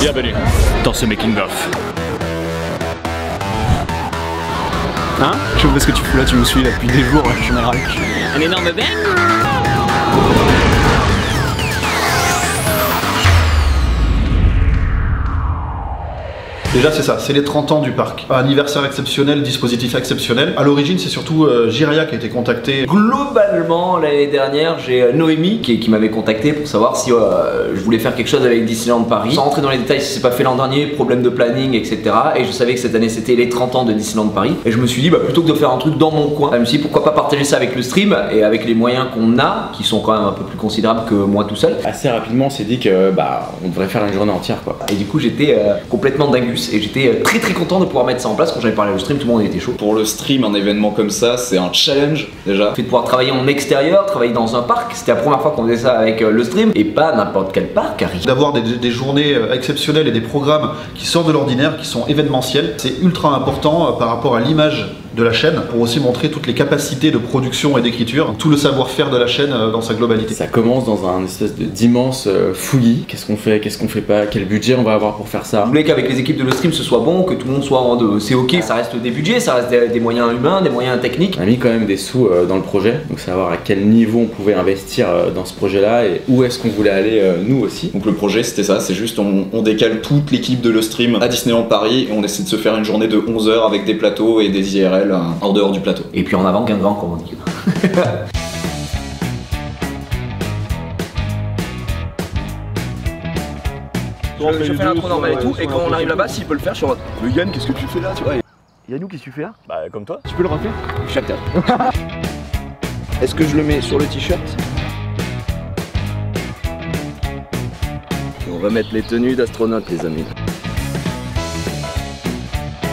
Bienvenue dans ce making-of. Hein? Je sais pas ce que tu fous là, tu me suis là depuis des jours en général. Un énorme bang. Déjà c'est ça, c'est les 30 ans du parc. Anniversaire exceptionnel, dispositif exceptionnel. À l'origine c'est surtout Jiraya qui a été contacté. Globalement l'année dernière j'ai Noémie qui m'avait contacté pour savoir si je voulais faire quelque chose avec Disneyland Paris. Sans rentrer dans les détails, si c'est pas fait l'an dernier, problème de planning etc. Et je savais que cette année c'était les 30 ans de Disneyland Paris. Et je me suis dit bah, plutôt que de faire un truc dans mon coin, je me suis dit pourquoi pas partager ça avec le stream et avec les moyens qu'on a, qui sont quand même un peu plus considérables que moi tout seul. Assez rapidement on s'est dit que bah on devrait faire une journée entière quoi. Et du coup j'étais complètement dingus. Et j'étais très content de pouvoir mettre ça en place. Quand j'avais parlé au stream, tout le monde était chaud. Pour le stream, un événement comme ça, c'est un challenge déjà. Le fait de pouvoir travailler en extérieur, travailler dans un parc, c'était la première fois qu'on faisait ça avec le stream. Et pas n'importe quel parc, Harry. D'avoir des journées exceptionnelles et des programmes qui sortent de l'ordinaire, qui sont événementiels, c'est ultra important par rapport à l'image de la chaîne, pour aussi montrer toutes les capacités de production et d'écriture, tout le savoir-faire de la chaîne dans sa globalité. Ça commence dans un espèce d'immense fouillis. Qu'est-ce qu'on fait pas, quel budget on va avoir pour faire ça. Je voulais qu'avec les équipes de le stream ce soit bon, que tout le monde soit en c'est ok. Ça reste des budgets, ça reste des moyens humains, des moyens techniques. On a mis quand même des sous dans le projet, donc savoir à quel niveau on pouvait investir dans ce projet-là et où est-ce qu'on voulait aller nous aussi. Donc le projet c'était ça, c'est juste on décale toute l'équipe de le stream à Disneyland Paris et on essaie de se faire une journée de 11 heures avec des plateaux et des IRL hors dehors du plateau. Et puis en avant Guingamp comme on dit. Je fais l'intro normal et tout, et quand on arrive là-bas, s'il peut le faire, je suis en mode mais Yann, qu'est-ce que tu fais là, tu vois? Yannou, qu'est-ce que tu fais là? Bah comme toi. Tu peux le refaire? Chaque table. Est-ce que je le mets sur le t-shirt? On va mettre les tenues d'astronautes, les amis.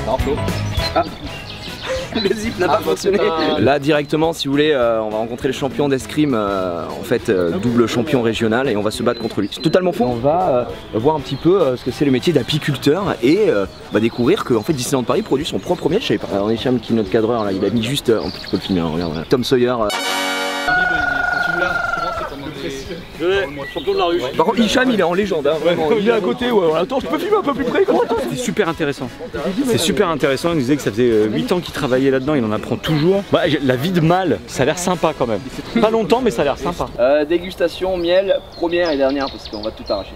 Non, Flo. Ah. Le zip n'a pas fonctionné. Là directement si vous voulez on va rencontrer le champion d'escrime en fait double champion régional et on va se battre contre lui. C'est totalement faux. On va voir un petit peu ce que c'est le métier d'apiculteur et va découvrir que en fait Disneyland Paris produit son propre miel. Je savais pas. Alors Hicham qui est notre cadreur là, il a mis juste en plus tu peux le filmer, hein, regarde, voilà. Tom Sawyer. Champion de la rue. Par contre Hicham il est en légende hein, vraiment. Il est à côté ouais. Attends je peux filmer un peu plus près. C'était super intéressant. C'est super intéressant, il nous disait que ça faisait 8 ans qu'il travaillait là-dedans, il en apprend toujours. Bah, la vie de mâle, ça a l'air sympa quand même. Pas longtemps mais ça a l'air sympa. Dégustation, miel, première et dernière parce qu'on va tout arracher.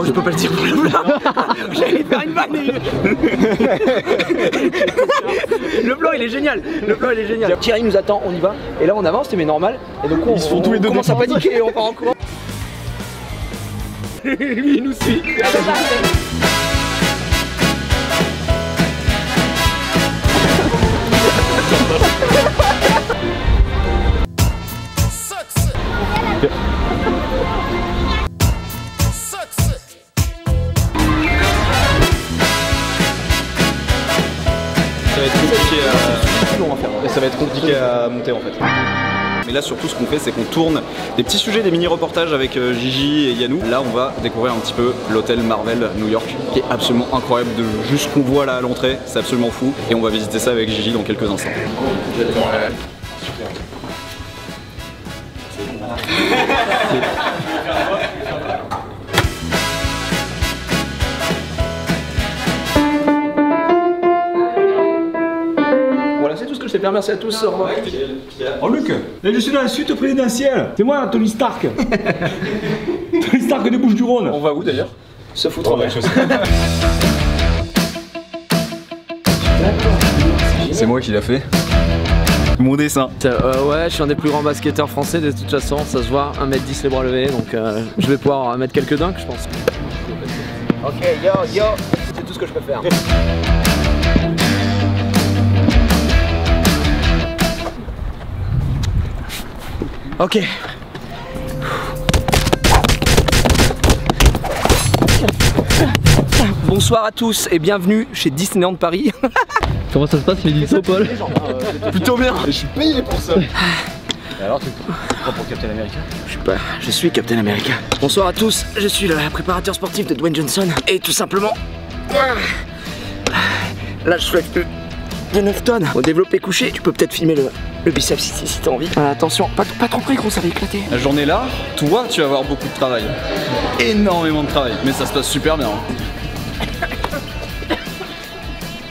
Oh, je peux pas le dire pour le blanc. J'allais faire une vanne. Le blanc il est génial. Le blanc il est génial. Thierry nous attend, on y va. Et là on avance, mais normal. Et donc Ils se font tous les deux commence à paniquer et on part en courant. Lui il nous suit. Ça va être compliqué à monter en fait. Mais là surtout ce qu'on fait c'est qu'on tourne des petits sujets, des mini-reportages avec Gigi et Yannou. Là on va découvrir un petit peu l'hôtel Marvel New York qui est absolument incroyable de juste ce qu'on voit là à l'entrée, c'est absolument fou. Et on va visiter ça avec Gigi dans quelques instants. C'est tout ce que je sais faire, merci à tous, au revoir. Oh Luc, là je suis dans la suite présidentielle. C'est moi Tony Stark. Tony Stark des Bouches-du-Rhône. On va où d'ailleurs? Se foutre en l'air. C'est moi qui l'a fait. Mon dessin. Ouais, je suis un des plus grands basketteurs français de toute façon, ça se voit, 1m10 les bras levés, donc je vais pouvoir mettre quelques dunks je pense. Ok, yo, c'est tout ce que je peux faire. Ok. Bonsoir à tous et bienvenue chez Disneyland Paris. Comment ça se passe les dispo, Paul? Plutôt bien. Je suis payé pour ça. Alors, tu prends pour Captain America? Je suis Captain America. Bonsoir à tous, je suis le préparateur sportif de Dwayne Johnson et tout simplement, là je souhaite plus. de 9 tonnes. Au développé couché, tu peux peut-être filmer le biceps si t'as envie. Attention, pas trop près gros, ça va éclater. La journée là, toi tu vas avoir beaucoup de travail. Énormément de travail. Mais ça se passe super bien.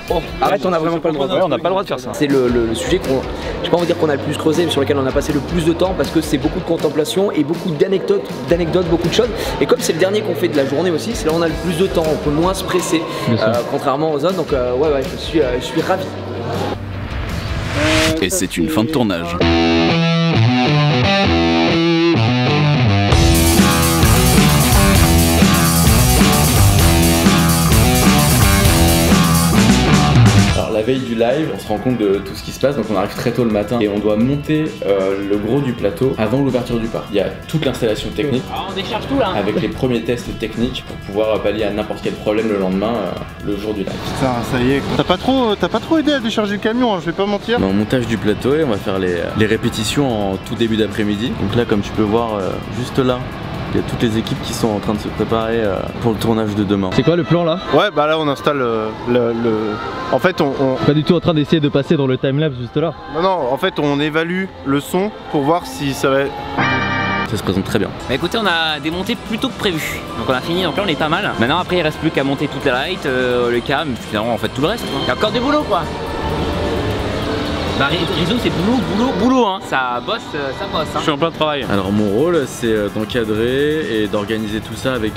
Oh, arrête, on a vraiment pas le droit. Ouais, on n'a pas le droit de faire ça. C'est le sujet qu'on, je vais pas vous dire qu'on a le plus creusé, mais sur lequel on a passé le plus de temps parce que c'est beaucoup de contemplation et beaucoup d'anecdotes, beaucoup de choses. Et comme c'est le dernier qu'on fait de la journée aussi, c'est là où on a le plus de temps, on peut moins se presser, contrairement aux autres. Donc ouais, je suis ravi. Et c'est une fin de tournage. La veille du live, on se rend compte de tout ce qui se passe, donc on arrive très tôt le matin et on doit monter le gros du plateau avant l'ouverture du parc. Il y a toute l'installation technique. On décharge tout là. Avec les premiers tests techniques pour pouvoir pallier à n'importe quel problème le lendemain, le jour du live. Putain, ça y est. T'as pas trop aidé à décharger le camion, hein, je vais pas mentir. On est en montage du plateau et on va faire les répétitions en tout début d'après-midi. Donc là, comme tu peux voir, juste là, il y a toutes les équipes qui sont en train de se préparer pour le tournage de demain. C'est quoi le plan là? Ouais, bah là on installe En fait on... Pas du tout en train d'essayer de passer dans le timelapse juste là. Non, en fait on évalue le son pour voir si ça va... Ça se présente très bien. Bah écoutez, on a démonté plus tôt que prévu. Donc on a fini, donc là on est pas mal. Maintenant après il reste plus qu'à monter toute la light, le cam, finalement en fait tout le reste. Il y a encore du boulot quoi. Bah Rizzo c'est boulot hein. Ça bosse hein. Je suis en plein travail. Alors mon rôle c'est d'encadrer et d'organiser tout ça avec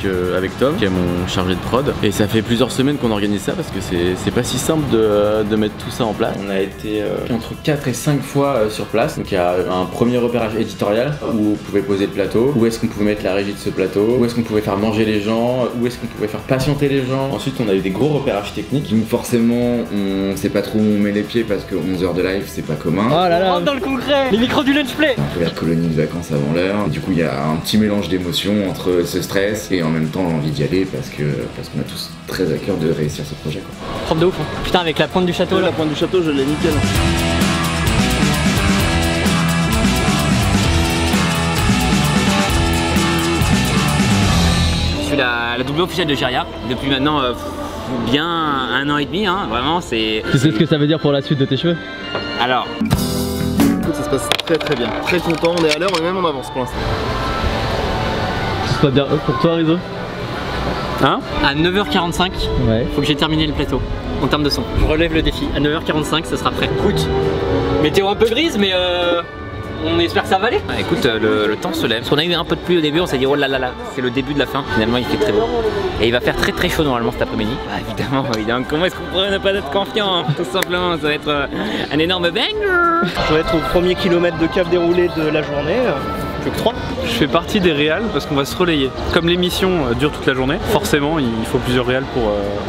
Tom qui est mon chargé de prod. Et ça fait plusieurs semaines qu'on organise ça parce que c'est pas si simple de mettre tout ça en place. On a été entre 4 et 5 fois sur place. Donc il y a un premier repérage éditorial où on pouvait poser le plateau, où est-ce qu'on pouvait mettre la régie de ce plateau, où est-ce qu'on pouvait faire manger les gens, où est-ce qu'on pouvait faire patienter les gens. Ensuite on a eu des gros repérages techniques. Donc forcément on sait pas trop où on met les pieds parce que 11 heures de live c'est pas commun. Oh là là. On rentre dans le concret. Les micros du lunch play. On peut faire colonie de vacances avant l'heure. Du coup il y a un petit mélange d'émotions entre ce stress et en même temps l'envie d'y aller parce qu'on a tous très à cœur de réussir ce projet quoi. Propre de ouf. Putain avec la pointe du château. La pointe du château je l'ai nickel. Je suis la double officielle de Geria depuis maintenant bien 1 an et demi hein. Vraiment c'est... Tu sais ce que ça veut dire pour la suite de tes cheveux? Alors Ça se passe très bien, très content, on est à l'heure, on est même en avance pour l'instant. Que ce soit bien pour toi Rizzo? hein, à 9h45 Ouais. faut que j'ai terminé le plateau en termes de son. Je relève le défi, à 9h45 ça sera prêt. Écoute, météo un peu grise mais on espère que ça va aller. Écoute, le temps se lève. Parce qu'on a eu un peu de pluie au début, on s'est dit oh là là là, c'est le début de la fin. Finalement il fait très beau. Et il va faire très chaud normalement cet après-midi. Bah, évidemment, comment est-ce qu'on pourrait ne pas être confiant? Tout simplement, ça va être un énorme banger. Je vais être au premier kilomètre de cap déroulé de la journée. Plus que 3. Je fais partie des réals parce qu'on va se relayer. Comme l'émission dure toute la journée, forcément il faut plusieurs réals pour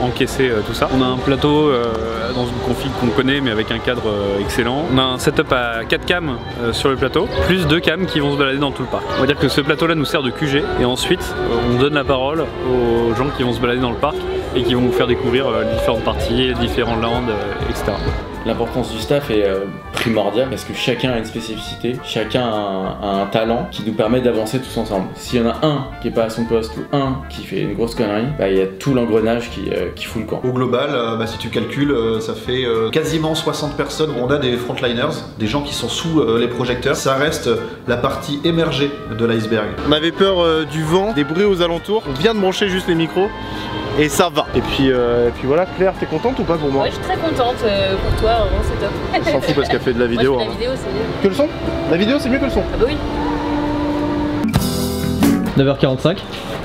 encaisser tout ça. On a un plateau dans une config qu'on connaît mais avec un cadre excellent. On a un setup à 4 cams sur le plateau, plus 2 cams qui vont se balader dans tout le parc. On va dire que ce plateau là nous sert de QG et ensuite on donne la parole aux gens qui vont se balader dans le parc et qui vont vous faire découvrir les différentes parties, les différents lands, etc. L'importance du staff est primordiale parce que chacun a une spécificité, chacun a un talent qui nous permet d'avancer tous ensemble. S'il y en a un qui est pas à son poste ou un qui fait une grosse connerie, bah, il y a tout l'engrenage qui fout le camp. Au global, si tu calcules, ça fait quasiment 60 personnes. On a des frontliners, des gens qui sont sous les projecteurs. Ça reste la partie émergée de l'iceberg. On avait peur du vent, des bruits aux alentours, on vient de brancher juste les micros. Et ça va. Et puis voilà, Claire, t'es contente ou pas pour moi? Ouais, je suis très contente pour toi, vraiment c'est top. On s'en fout parce qu'elle fait de la vidéo. Moi, je fais la vidéo, c'est mieux. Que le son? La vidéo c'est mieux que le son? Ah bah oui. 9h45.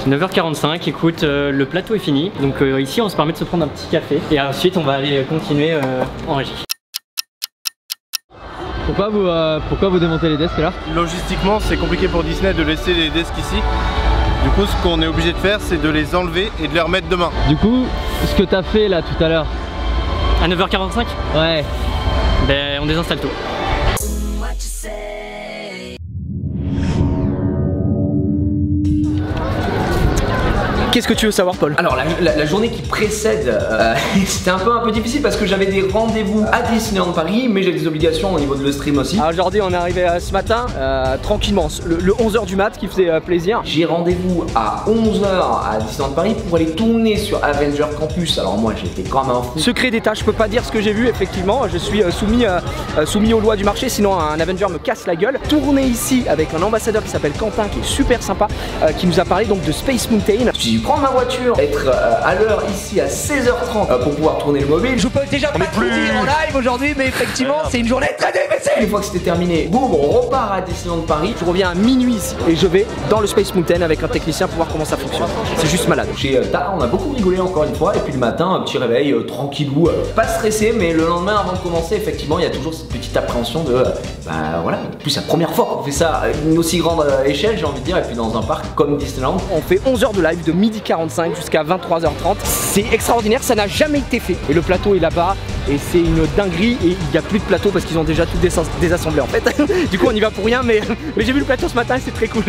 9h45, écoute, le plateau est fini. Donc ici on se permet de se prendre un petit café. Et ensuite on va aller continuer en régie. Pourquoi vous démontez les desks là? Logistiquement, c'est compliqué pour Disney de laisser les desks ici. Du coup, ce qu'on est obligé de faire, c'est de les enlever et de les remettre demain. Du coup, ce que t'as fait là tout à l'heure. À 9h45? Ouais. Ben on désinstalle tout. Qu'est-ce que tu veux savoir, Paul? Alors la journée qui précède, c'était un peu difficile parce que j'avais des rendez-vous à Disneyland Paris, mais j'ai des obligations au niveau de le stream aussi. Aujourd'hui on est arrivé ce matin tranquillement, le 11h du mat qui faisait plaisir. J'ai rendez-vous à 11h à Disneyland Paris pour aller tourner sur Avenger Campus. Alors moi j'étais quand même un fou. Secret d'État, je peux pas dire ce que j'ai vu, effectivement, je suis soumis aux lois du marché, sinon un Avenger me casse la gueule. Tourner ici avec un ambassadeur qui s'appelle Quentin, qui est super sympa, qui nous a parlé donc de Space Mountain. Je vais prendre ma voiture, être à l'heure ici à 16h30 pour pouvoir tourner le mobile. Je peux déjà pas tout dire en live aujourd'hui, mais effectivement c'est une journée très difficile. Une fois que c'était terminé, boum, on repart à Disneyland Paris. Je reviens à minuit ici et je vais dans le Space Mountain avec un technicien pour voir comment ça fonctionne. C'est juste malade. Chez Tara, on a beaucoup rigolé encore une fois, et puis le matin, un petit réveil tranquillou, pas stressé, mais le lendemain avant de commencer, effectivement, il y a toujours cette petite appréhension de bah voilà, en plus c'est la première fois qu'on fait ça à une aussi grande échelle, j'ai envie de dire, et puis dans un parc comme Disneyland. On fait 11 h de live de 12h45 jusqu'à 23h30. C'est extraordinaire, ça n'a jamais été fait. Et le plateau est là-bas et c'est une dinguerie, et il n'y a plus de plateau parce qu'ils ont déjà tout désassemblé en fait. Du coup on y va pour rien, mais j'ai vu le plateau ce matin et c'est très cool.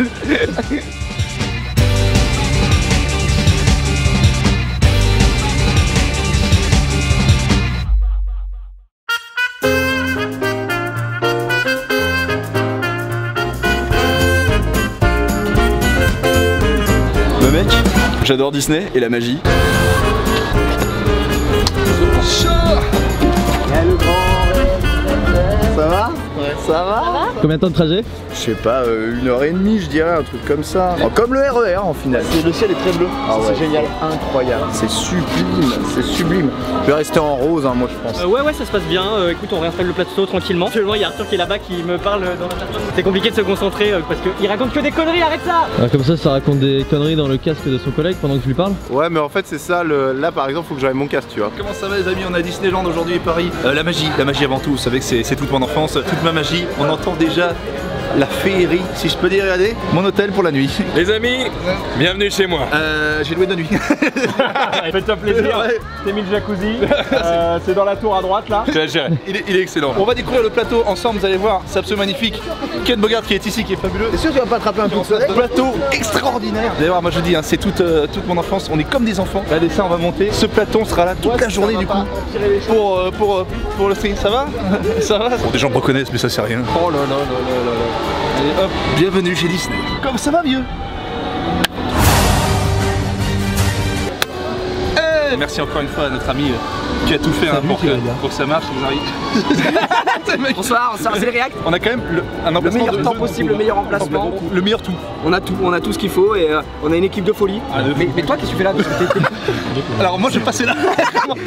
Le mec, j'adore Disney et la magie. Ça va? Ouais. Ça va? Combien de temps de trajet? Je sais pas, 1h30 je dirais, un truc comme ça. Oh, comme le RER en final. Le ciel est très bleu, c'est génial. Incroyable, c'est sublime, c'est sublime. Je vais rester en rose, hein, moi je pense. Ouais, ça se passe bien. Écoute, on réinstalle le plateau tranquillement. Actuellement, il y a Arthur qui est là-bas qui me parle dans la personne. C'est compliqué de se concentrer parce qu'il raconte que des conneries, arrête ça! Comme ça raconte des conneries dans le casque de son collègue pendant que je lui parle? Ouais, mais en fait c'est ça, là par exemple faut que j'aille mon casque, tu vois. Comment ça va les amis, on a Disneyland aujourd'hui et Paris. La magie avant tout, vous savez que c'est toute mon enfance, toute ma magie. On entend déjà la féerie, si je peux dire. Regardez, mon hôtel pour la nuit. Les amis, bienvenue chez moi. J'ai loué de nuit. Fais-toi plaisir, t'es mis le jacuzzi, c'est dans la tour à droite là. Je te laisse gérer. Il est excellent. On va découvrir le plateau ensemble, vous allez voir, c'est absolument magnifique. Ken Bogart qui est ici, qui est fabuleux. T'es sûr que tu vas pas attraper un coup de soleil? Plateau extraordinaire. D'ailleurs, moi je dis, hein, c'est toute mon enfance, on est comme des enfants. Regardez ça, on va monter. Ce plateau, on sera là toute la journée du coup pour le stream. Ça va? Ça va? Bon, des gens me reconnaissent, mais ça c'est rien. Oh là là là là là là. Allez hop, bienvenue chez Disney. Comme ça va mieux? Merci encore une fois à notre ami qui a tout fait hein, pour que ça marche. Bonsoir, c'est le React. On a quand même un emplacement le meilleur temps possible, le meilleur emplacement. Le meilleur tout. On a tout ce qu'il faut et on a une équipe de folie. Mais toi, qu'est-ce que tu fais là? Alors moi je vais passer là.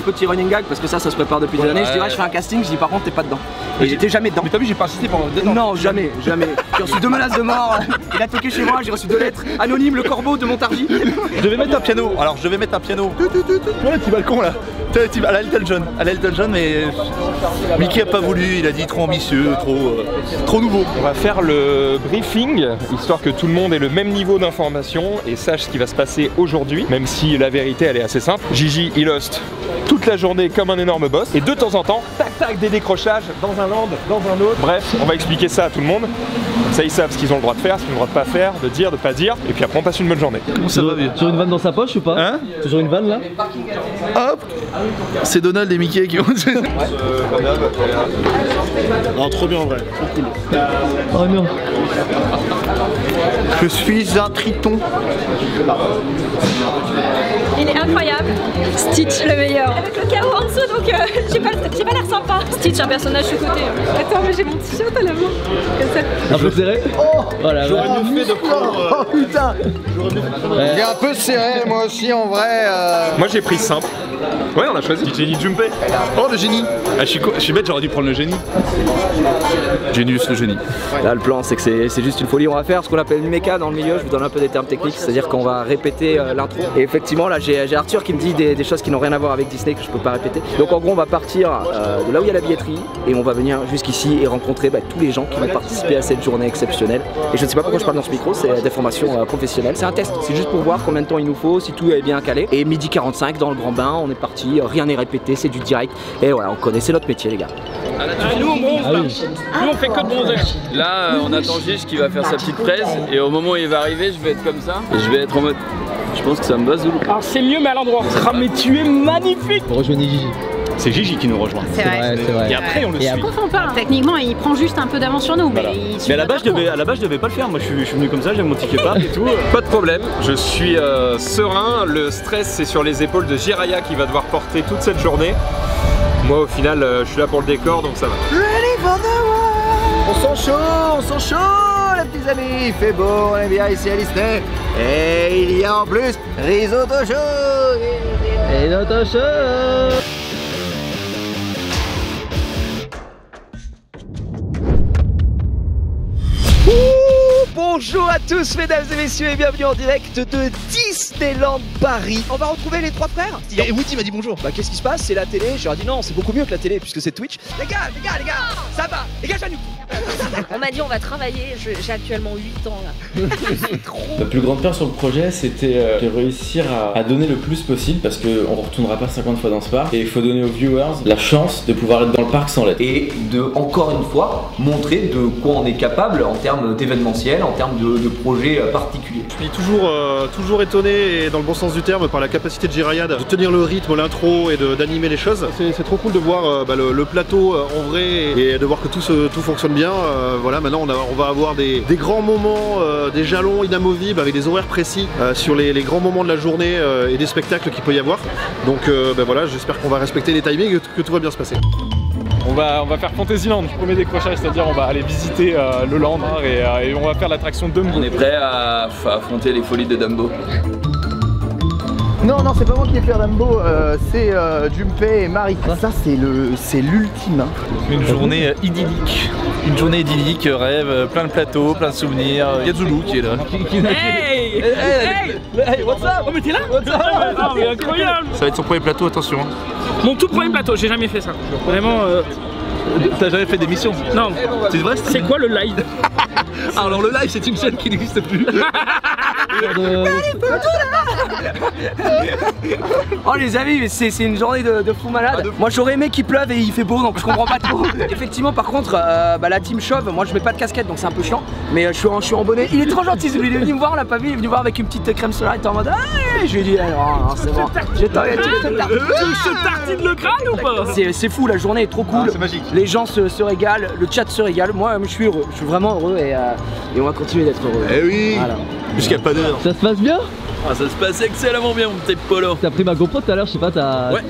Petit running gag parce que ça se prépare depuis des années. Je dis ouais, je fais un casting, je dis par contre t'es pas dedans. Et j'étais jamais dedans. Mais t'as vu, j'ai pas insisté pendant 2 ans. Non, jamais. J'ai reçu 2 menaces de mort. Il a toqué chez moi, j'ai reçu 2 lettres anonymes, le corbeau de Montargis. Je devais mettre un piano. Alors je devais mettre un piano. Tu vois le petit balcon là, à la Elton John, mais Mickey a pas voulu, il a dit trop ambitieux, trop nouveau. On va faire le briefing, histoire que tout le monde ait le même niveau d'information et sache ce qui va se passer aujourd'hui, même si la vérité elle est assez simple. Gigi il hoste toute la journée comme un énorme boss et de temps en temps, tac tac, des décrochages dans un land, dans un autre. Bref, on va expliquer ça à tout le monde. Comme ça ils savent ce qu'ils ont le droit de faire, ce qu'ils ont le droit de pas faire, de dire, de pas dire, et puis après on passe une bonne journée. Comment ça va bien? Toujours une vanne dans sa poche ou pas? Hein? Toujours une vanne là? Hop! C'est Donald et Mickey qui ont... Non, trop bien en vrai, trop cool. Oh non. Je suis un triton. Il est incroyable. Stitch, le meilleur. Avec le chaos en dessous, donc j'ai pas l'air sympa. Stitch, un personnage sous-côté. Attends, mais j'ai mon t-shirt à la main. Comme ça. Un peu serré? Oh voilà. J'aurais mieux fait de prendre... Oh putain. Il est un peu serré, moi aussi en vrai. Moi j'ai pris simple. Ouais, on a choisi Jenny Junpei. Oh le génie. Ah, je suis bête, j'aurais dû prendre le génie. Genius le génie. Là le plan c'est que c'est juste une folie. On va faire ce qu'on appelle une méca dans le milieu. Je vous donne un peu des termes techniques, c'est-à-dire qu'on va répéter l'intro. Et effectivement là j'ai Arthur qui me dit des choses qui n'ont rien à voir avec Disney que je peux pas répéter. Donc en gros on va partir de là où il y a la billetterie et on va venir jusqu'ici et rencontrer tous les gens qui vont participer à cette journée exceptionnelle. Et je ne sais pas pourquoi je parle dans ce micro, c'est des formations professionnelles. C'est un test, c'est juste pour voir combien de temps il nous faut, si tout est bien calé. Et 12h45 dans le grand bain, on est parti, rien n'est répété, c'est du direct. Et voilà, on connaît, c'est notre métier les gars. Nous on bronze, nous on fait que de bronzer. Là on attend Gigi qui va faire sa petite presse et au moment où il va arriver je vais être comme ça et je vais être en mode Je pense que ça me va Zoulou. Alors c'est mieux mais à l'endroit. Ah mais tu es magnifique. Rejoignez Gigi. C'est Gigi qui nous rejoint. C'est vrai. Et après on le suit. Confond pas. Techniquement, il prend juste un peu d'avance sur nous, Voilà. Mais à la base je devais pas le faire. Moi je suis venu comme ça, j'ai mon ticket part et tout. Pas de problème, je suis serein. Le stress c'est sur les épaules de Jiraya qui va devoir porter toute cette journée. Moi au final je suis là pour le décor donc ça va. Ready for the war. On sent chaud les petits amis, il fait beau, on est bien ici à Disney. Et il y a en plus risotto chaud. Risotto chaud. Bonjour à tous mesdames et messieurs et bienvenue en direct de Disneyland Paris. On va retrouver les trois frères. Et Woody m'a dit bonjour. Bah qu'est-ce qui se passe? C'est la télé. Je leur ai dit non, c'est beaucoup mieux que la télé puisque c'est Twitch. Les gars, ça va. Les gars, j'annule. On m'a dit on va travailler, j'ai actuellement 8 ans là. La plus grande peur sur le projet, c'était de réussir à donner le plus possible parce qu'on ne retournera pas 50 fois dans ce parc et il faut donner aux viewers la chance de pouvoir être dans le parc sans l'être. Et de, encore une fois, montrer de quoi on est capable en termes d'événementiel, en termes de projets particuliers. Je suis toujours étonné, et dans le bon sens du terme, par la capacité de Jiraya de tenir le rythme, l'intro et d'animer les choses. C'est trop cool de voir le plateau en vrai et de voir que tout fonctionne bien. Voilà, maintenant on va avoir des grands moments, des jalons inamovibles avec des horaires précis sur les grands moments de la journée et des spectacles qu'il peut y avoir. Donc voilà, j'espère qu'on va respecter les timings et que tout va bien se passer. On va faire Fantasyland, premier décrochage, c'est-à-dire on va aller visiter le land et on va faire l'attraction Dumbo. On est prêt à affronter les folies de Dumbo. Non, c'est pas moi qui vais faire Dumbo, c'est Junpei et Marie. Ça, c'est l'ultime. Une journée idyllique. Une journée idyllique, rêve, plein de plateaux, plein de souvenirs. Il y a Zoulou qui est là. Hey, what's up? Oh mais t'es là? Ah mais incroyable. Ça va être son premier plateau, attention. Mon tout premier plateau, j'ai jamais fait ça. Vraiment. T'as jamais fait d'émission? Non. C'est vrai? C'est quoi le live? Alors le live, c'est une chaîne qui n'existe plus. Oh les amis, c'est une journée de fou malade. Moi j'aurais aimé qu'il pleuve et il fait beau donc je comprends pas trop. Effectivement par contre la team chauve, moi je mets pas de casquette donc c'est un peu chiant. Mais je suis en bonnet. Il est trop gentil, il est venu me voir, on l'a pas vu, il est venu voir avec une petite crème solaire, il était en mode ah, je lui ai dit alors c'est bon. Je te tartine le crâne ou pas? C'est fou, la journée est trop cool. C'est magique. Les gens se régalent, le chat se régale. Moi je suis heureux, je suis vraiment heureux et on va continuer d'être heureux. Eh oui, voilà. Jusqu'à pas d'heure. Ça se passe bien? Ah, ça se passe excellemment bien mon petit Polo. T'as pris ma GoPro tout à l'heure, je sais pas, t'as... Ouais.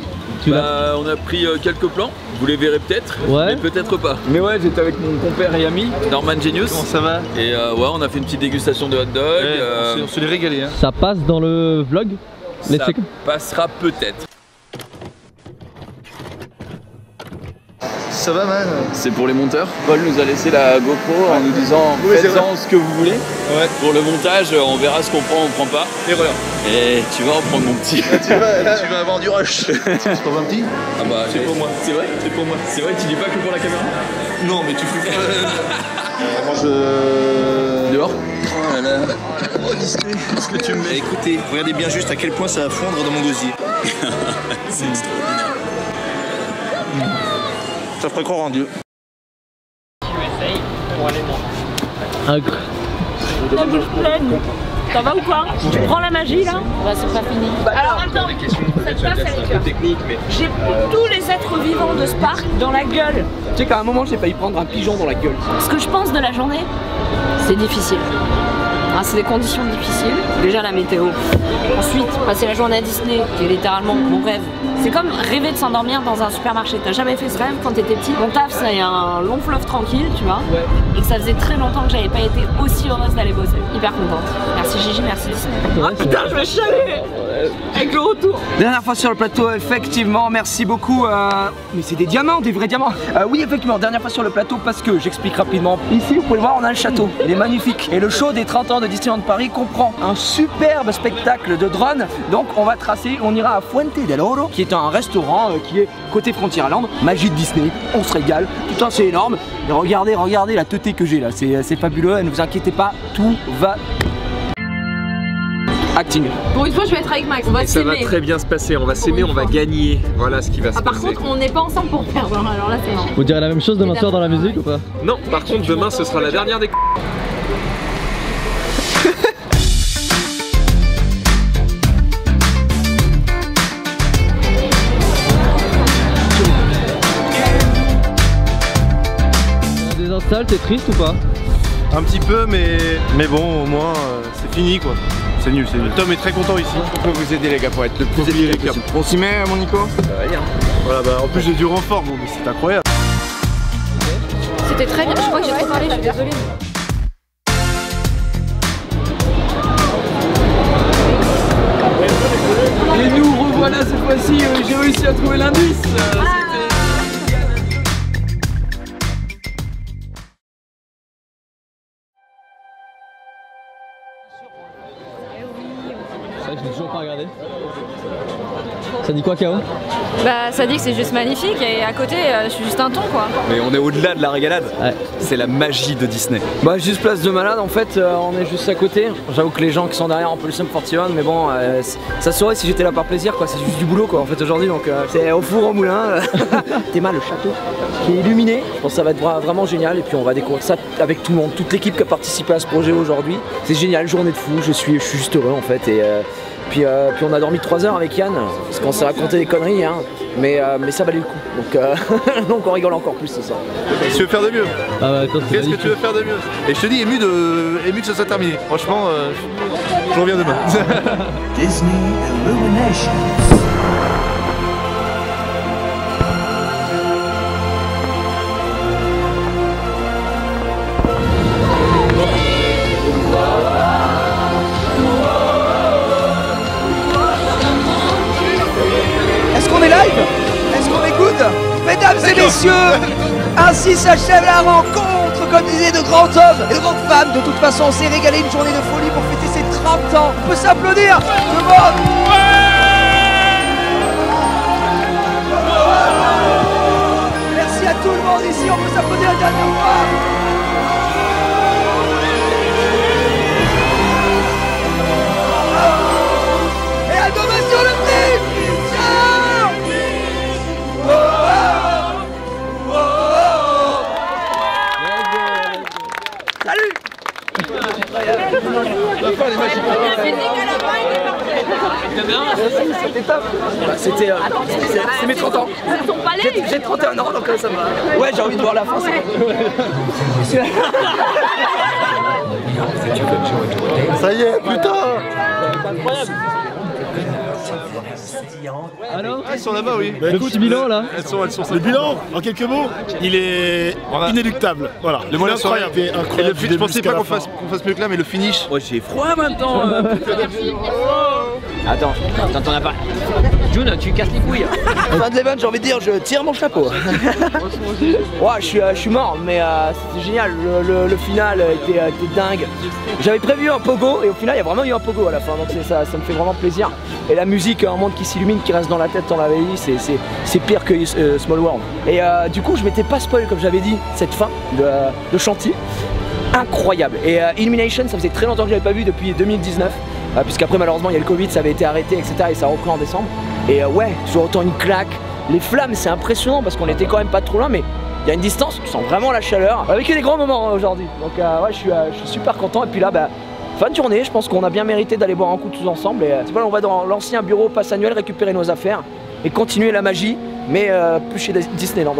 On a pris quelques plans, vous les verrez peut-être, ouais. Mais peut-être pas. Mais ouais, j'étais avec mon compère et ami, Norman Genius. Comment ça va? Et ouais, on a fait une petite dégustation de hot dog. Ouais, on se les régalé. Hein. Ça passe dans le vlog? Ça passera peut-être. Ça va, man? C'est pour les monteurs. Paul nous a laissé la GoPro en nous disant faites-en ce que vous voulez. Ouais. Pour le montage, on verra ce qu'on prend, on prend pas. Erreur. Et tu vas en prendre mon petit. Tu vas avoir du rush. C'est pour un petit? Ah bah c'est pour moi. C'est vrai? C'est pour moi. C'est vrai, tu dis pas que pour la caméra? Non, mais tu fous pas. Moi je... Dehors? Oh là là. Oh Disney, ce que tu me mets. Écoutez, regardez bien juste à quel point ça va fondre dans mon gosier. C'est extraordinaire. Ça ferait croire en Dieu. Ça va ou quoi? Tu prends la magie là? Bah c'est pas fini. Alors attends, cette place elle est cœur. J'ai tous les êtres vivants de ce parc dans la gueule. Tu sais qu'à un moment j'ai failli prendre un pigeon dans la gueule. Ce que je pense de la journée, c'est difficile. C'est des conditions difficiles. Déjà la météo. Ensuite, passer la journée à Disney, qui est littéralement mon rêve. C'est comme rêver de s'endormir dans un supermarché. T'as jamais fait ce rêve quand t'étais petit? Mon taf, c'est un long fleuve tranquille, tu vois. Ouais. Et que ça faisait très longtemps que j'avais pas été aussi heureuse d'aller bosser. Hyper contente. Merci Gigi, merci Disney. Ah putain, je vais chialer avec le retour. Dernière fois sur le plateau, effectivement, merci beaucoup. Mais c'est des diamants, des vrais diamants. Oui, effectivement, dernière fois sur le plateau parce que j'explique rapidement. Ici, vous pouvez le voir, on a le château. Il est magnifique. Et le show des 30 ans de Disneyland Paris comprend un superbe spectacle de drone. Donc, on va tracer, on ira à Fuente del Oro, qui est un restaurant qui est côté Frontierland. Magie de Disney, on se régale. Putain, c'est énorme. Et regardez la teuté que j'ai là. C'est fabuleux. Ne vous inquiétez pas, tout va. Acting. Pour une fois, je vais être avec Max. On va s'aimer. Ça va très bien se passer. On va s'aimer, on va gagner. Voilà ce qui va se passer. Par contre, on n'est pas ensemble pour perdre. Alors là, c'est non. Vous direz la même chose demain soir dans la musique ou pas? Non, par contre, demain, ce sera la dernière des. sale, t'es triste ou pas? Un petit peu, mais bon, au moins c'est fini quoi. C'est nul, c'est nul. Tom est très content ici. On peut vous aider les gars pour être le plus efficace possible. On s'y met mon Nico? Ça va bien. Voilà, bah en plus j'ai du renfort, bon, mais c'est incroyable. C'était très bien, je crois que j'ai trop parlé, je suis désolée. Et nous revoilà cette fois-ci, j'ai réussi à trouver l'indice. C'est vrai que je l'ai toujours pas regardé. Ça dit quoi, K.O.? Bah ça dit que c'est juste magnifique et à côté je suis juste un ton quoi. Mais on est au-delà de la régalade. Ouais. C'est la magie de Disney. Bah juste place de malade en fait, on est juste à côté. J'avoue que les gens qui sont derrière ont peu le Sum 41 mais bon ça saurait si j'étais là par plaisir quoi, c'est juste du boulot quoi en fait aujourd'hui donc c'est au four au moulin. Théma le château qui est illuminé, je pense que ça va être vraiment génial et puis on va découvrir ça avec tout le monde, toute l'équipe qui a participé à ce projet aujourd'hui. C'est génial, journée de fou, je suis juste heureux en fait et puis on a dormi 3 heures avec Yann, parce qu'on s'est raconté des conneries, hein, mais ça valait le coup. Donc on rigole encore plus ce soir. Qu'est-ce que tu veux faire de mieux? Ah bah, qu'est-ce que tu veux faire de mieux? Et je te dis, ému que ça soit terminé. Franchement, je reviens demain. Disney Illuminations. Est-ce qu'on est live? Est-ce qu'on écoute? Mesdames et messieurs, ainsi s'achève la rencontre, comme disaient de grands hommes et de grandes femmes. De toute façon, on s'est régalé, une journée de folie pour fêter ses 30 ans. On peut s'applaudir, tout le monde. Merci à tout le monde ici, on peut s'applaudir la dernière fois. Et à demain sur le prix. Salut. La fin est magique. C'était top. C'est mes 30 ans. J'ai 31 ans donc ça va. Ouais, j'ai envie de voir la fin. Ça y est, putain. Incroyable. Alors elles sont là-bas, oui. Le petit bilan là. Elles sont Le bilan, en quelques mots, il est inéluctable. Voilà. Le mot incroyable. Je pensais pas qu'on fasse mieux que là, mais le finish. Ouais, j'ai froid maintenant. Attends, t'en as pas. June, tu casses les couilles. Fin de l'event, j'ai envie de dire, je tire mon chapeau. Ouais, je suis mort, mais c'était génial. Le final était dingue. J'avais prévu un pogo et au final, il y a vraiment eu un pogo à la fin. Donc ça me fait vraiment plaisir. Et la musique, un monde qui s'illumine, qui reste dans la tête, on l'avait dit, c'est pire que Small World. Et du coup, je m'étais pas spoil, comme j'avais dit, cette fin de chantier. Incroyable. Et Illumination, ça faisait très longtemps que je l'avais pas vu depuis 2019. Puisqu'après malheureusement il y a le Covid, ça avait été arrêté etc et ça a repris en décembre. Et ouais, toujours autant une claque. Les flammes c'est impressionnant parce qu'on était quand même pas trop loin mais il y a une distance, tu sens vraiment la chaleur. On a vécu des grands moments aujourd'hui. Donc ouais je suis super content et puis là fin de journée, je pense qu'on a bien mérité d'aller boire un coup tous ensemble. Et c'est pas, on va dans l'ancien bureau pass annuel récupérer nos affaires et continuer la magie mais plus chez Disneyland.